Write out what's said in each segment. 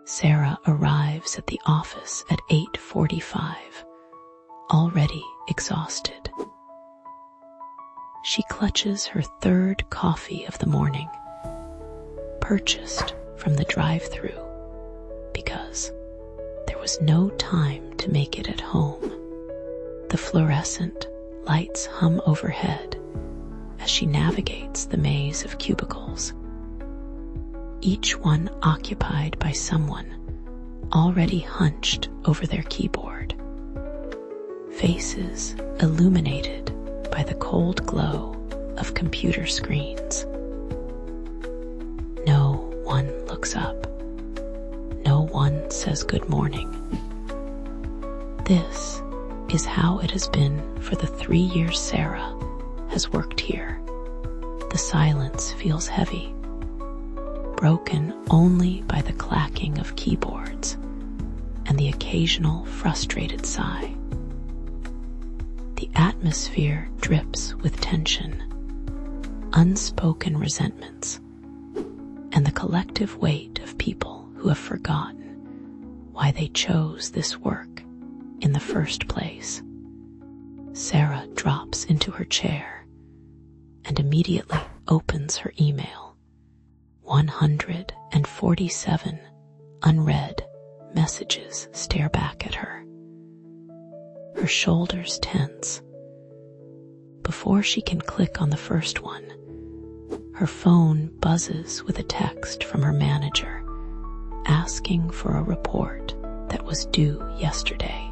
Sarah arrives at the office at 8:45, already exhausted. She clutches her third coffee of the morning, purchased from the drive-thru because there was no time to make it at home. The fluorescent lights hum overhead as she navigates the maze of cubicles, each one occupied by someone already hunched over their keyboard, faces illuminated by the cold glow of computer screens. No one looks up. No one says good morning. This is how it has been for the 3 years Sarah has worked here. The silence feels heavy, broken only by the clacking of keyboards and the occasional frustrated sigh. The atmosphere drips with tension, unspoken resentments, and the collective weight of people who have forgotten why they chose this work in the first place. Sarah drops into her chair and immediately opens her email. 147 unread messages stare back at her. Her shoulders tense. Before she can click on the first one, her phone buzzes with a text from her manager asking for a report that was due yesterday.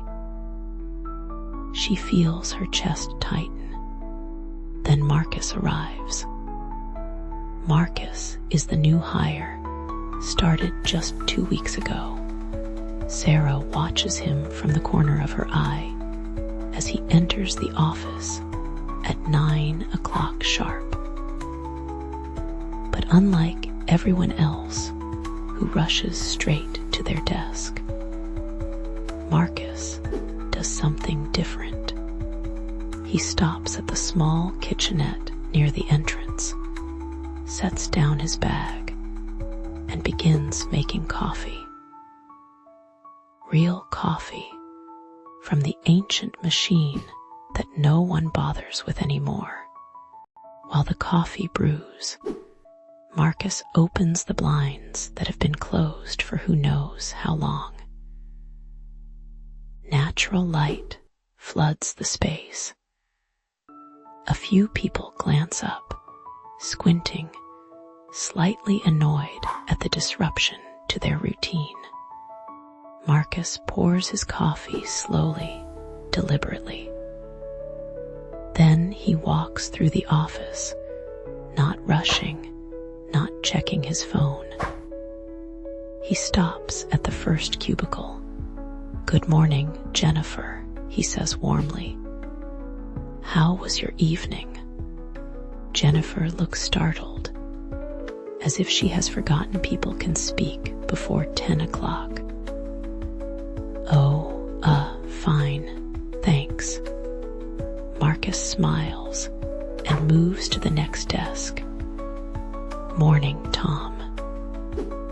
She feels her chest tighten. Then Marcus arrives. Marcus is the new hire, started just 2 weeks ago. Sarah watches him from the corner of her eye as he enters the office at 9 o'clock sharp. But unlike everyone else who rushes straight to their desk, Marcus does something different. He stops at the small kitchenette near the entrance, sets down his bag, and begins making coffee. Real coffee from the ancient machine that no one bothers with anymore. While the coffee brews, Marcus opens the blinds that have been closed for who knows how long. Natural light floods the space. A few people glance up, squinting, slightly annoyed at the disruption to their routine. Marcus pours his coffee slowly, deliberately. Then he walks through the office, not rushing, not checking his phone. He stops at the first cubicle. "Good morning, Jennifer," he says warmly. "How was your evening?" Jennifer looks startled, as if she has forgotten people can speak before 10 o'clock. "Oh, fine, thanks." Marcus smiles and moves to the next desk. "Morning, Tom.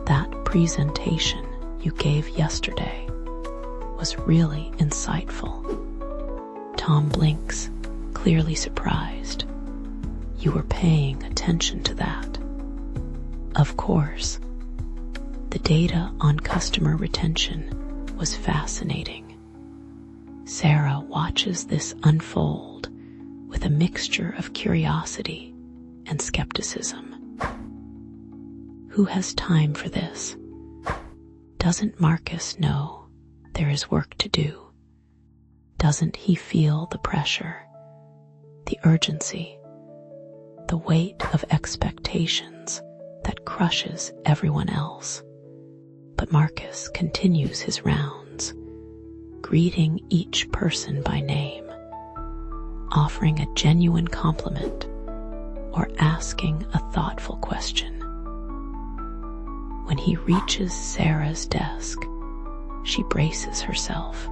That presentation you gave yesterday was really insightful." Tom blinks, clearly surprised. "You were paying attention to that." Of course. The data on customer retention was fascinating. Sarah watches this unfold with a mixture of curiosity and skepticism. Who has time for this? Doesn't Marcus know there is work to do? Doesn't he feel the pressure, the urgency, the weight of expectations that crushes everyone else? But Marcus continues his rounds, greeting each person by name, offering a genuine compliment, or asking a thoughtful question. When he reaches Sarah's desk, she braces herself.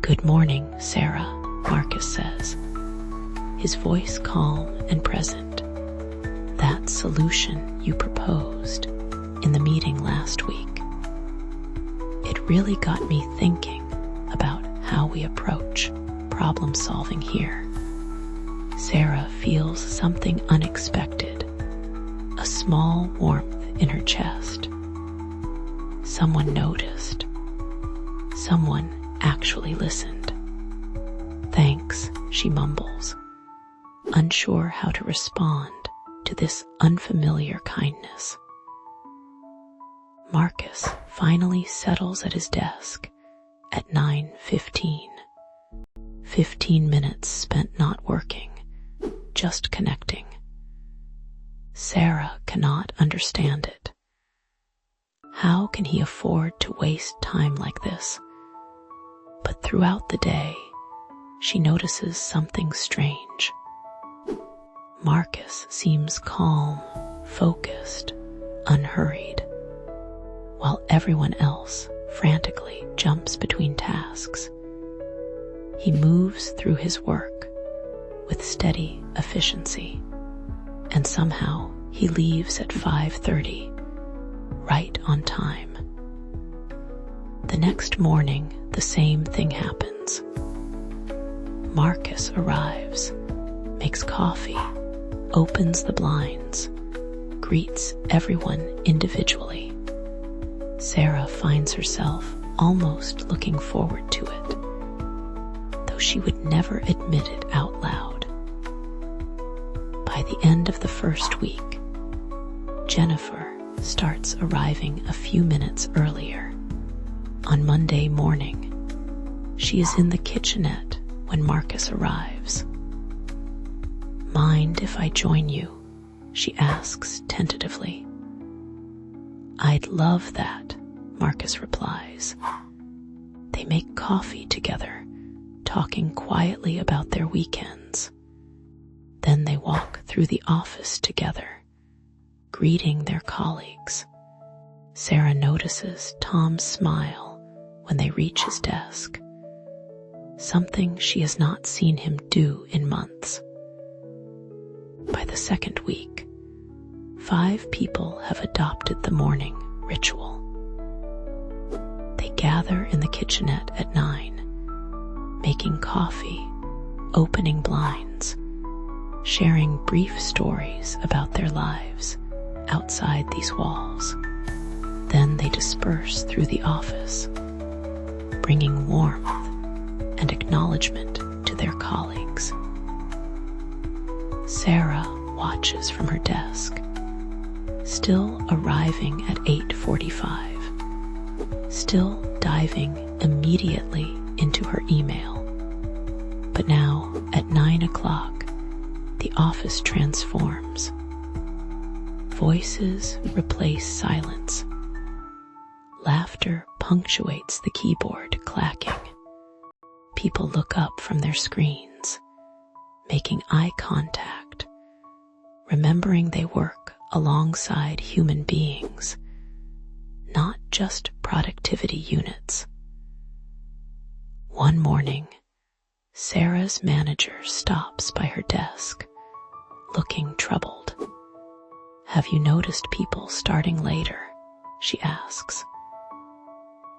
"Good morning, Sarah," Marcus says, his voice calm and present. "That solution you proposed in the meeting last week, really got me thinking about how we approach problem solving here. Sarah feels something unexpected, a small warmth in her chest. Someone noticed. Someone actually listened. "Thanks," she mumbles, unsure how to respond to this unfamiliar kindness. Marcus finally settles at his desk at 9:15. 15 minutes spent not working, just connecting. Sarah cannot understand it. How can he afford to waste time like this? But throughout the day, she notices something strange. Marcus seems calm, focused, unhurried, while everyone else frantically jumps between tasks. He moves through his work with steady efficiency, and somehow he leaves at 5:30, right on time. The next morning, the same thing happens. Marcus arrives, makes coffee, opens the blinds, greets everyone individually. Sarah finds herself almost looking forward to it, though she would never admit it out loud. By the end of the first week, Jennifer starts arriving a few minutes earlier. On Monday morning, she is in the kitchenette when Marcus arrives. "Mind if I join you?" she asks tentatively. "I'd love that," Marcus replies. They make coffee together, talking quietly about their weekends. Then they walk through the office together, greeting their colleagues. Sarah notices Tom's smile when they reach his desk, something she has not seen him do in months. By the second week, 5 people have adopted the morning ritual. They gather in the kitchenette at 9, making coffee, opening blinds, sharing brief stories about their lives outside these walls. Then they disperse through the office, bringing warmth and acknowledgement to their colleagues. Sarah watches from her desk, still arriving at 8:45, still diving immediately into her email. But now, at 9 o'clock, the office transforms. Voices replace silence. Laughter punctuates the keyboard clacking. People look up from their screens, making eye contact, remembering they work alongside human beings, not just productivity units. One morning, Sarah's manager stops by her desk, looking troubled. "Have you noticed people starting later?" she asks.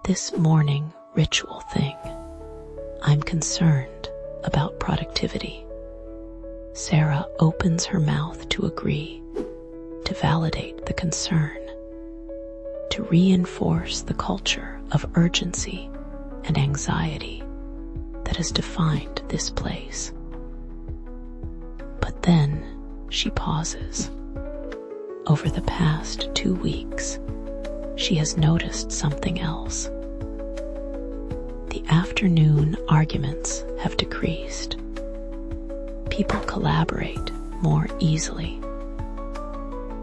"This morning ritual thing. I'm concerned about productivity." Sarah opens her mouth to agree, to validate the concern, to reinforce the culture of urgency and anxiety that has defined this place. But then she pauses. Over the past 2 weeks, she has noticed something else. The afternoon arguments have decreased. People collaborate more easily.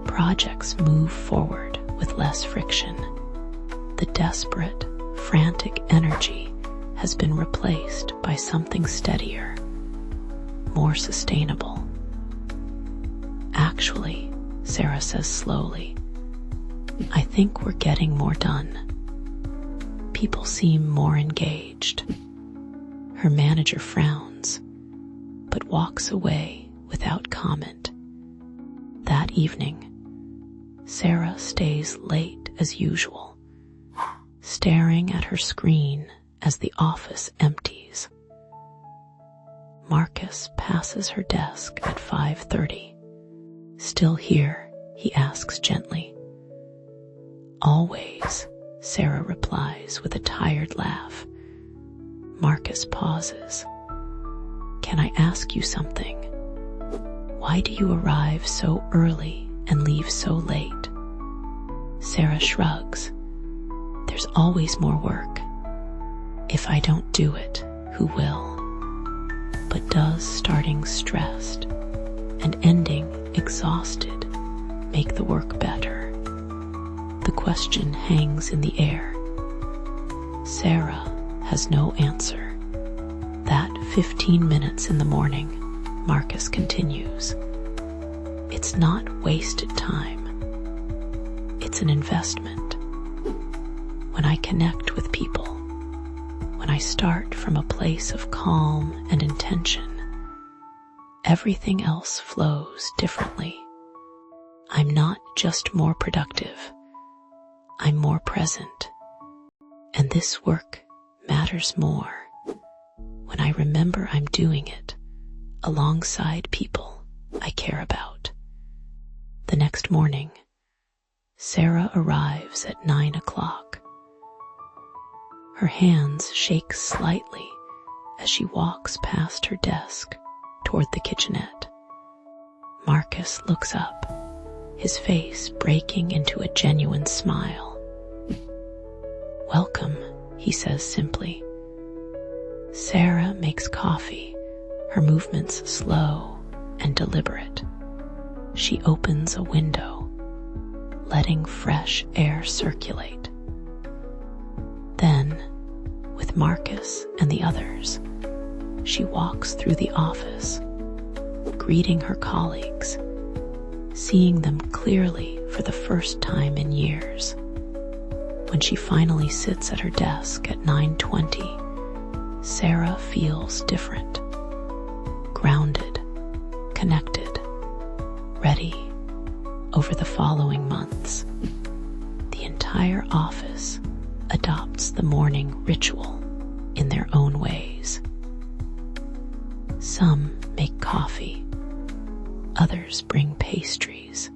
Projects move forward with less friction. The desperate, frantic energy has been replaced by something steadier, more sustainable. "Actually," Sarah says slowly, "I think we're getting more done." People seem more engaged. Her manager frowns, but walks away without comment. That evening, Sarah stays late as usual, staring at her screen as the office empties. Marcus passes her desk at 5:30. "Still here?" he asks gently. "Always," Sarah replies with a tired laugh. Marcus pauses. "Can I ask you something? Why do you arrive so early and leave so late?" Sarah shrugs. "There's always more work. If I don't do it, who will?" But does starting stressed and ending exhausted make the work better? The question hangs in the air. Sarah has no answer. That 15 minutes in the morning, Marcus continues. It's not wasted time. It's an investment. When I connect with people, when I start from a place of calm and intention, everything else flows differently. I'm not just more productive, I'm more present. And this work matters more when I remember I'm doing it alongside people I care about. The next morning, Sarah arrives at 9 o'clock. Her hands shake slightly as she walks past her desk toward the kitchenette. Marcus looks up, his face breaking into a genuine smile. "Welcome," he says simply. Sarah makes coffee, her movements slow and deliberate. She opens a window, letting fresh air circulate. Then, with Marcus and the others, she walks through the office, greeting her colleagues, seeing them clearly for the first time in years. When she finally sits at her desk at 9:20, Sarah feels different, grounded, connected, ready. Over the following months, the entire office adopts the morning ritual in their own ways. Some make coffee, others bring pastries.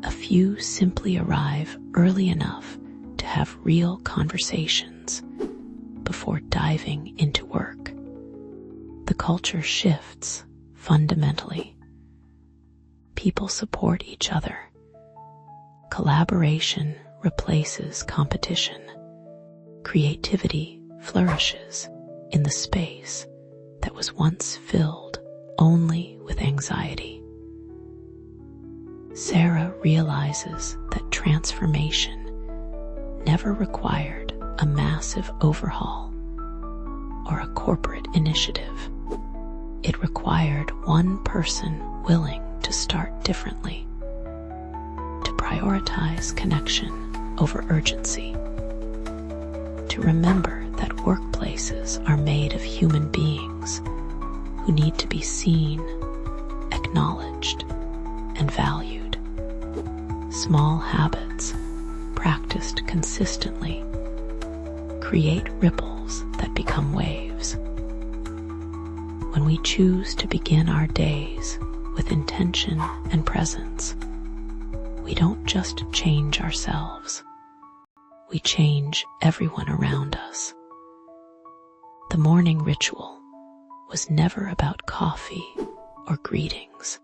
A few simply arrive early enough to have real conversations before diving into work. The culture shifts fundamentally. People support each other. Collaboration replaces competition. Creativity flourishes in the space that was once filled only with anxiety. Sarah realizes that transformation never required a massive overhaul or a corporate initiative. It required one person willing to start differently, to prioritize connection over urgency, to remember that workplaces are made of human beings who need to be seen, acknowledged, and valued. Small habits, practiced consistently, create ripples that become waves. When we choose to begin our days with intention and presence, we don't just change ourselves, we change everyone around us. The morning ritual was never about coffee or greetings.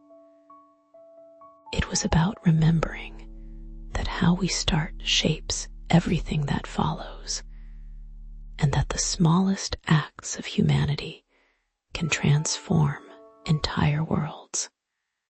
It was about remembering that how we start shapes everything that follows, and that the smallest acts of humanity can transform entire worlds.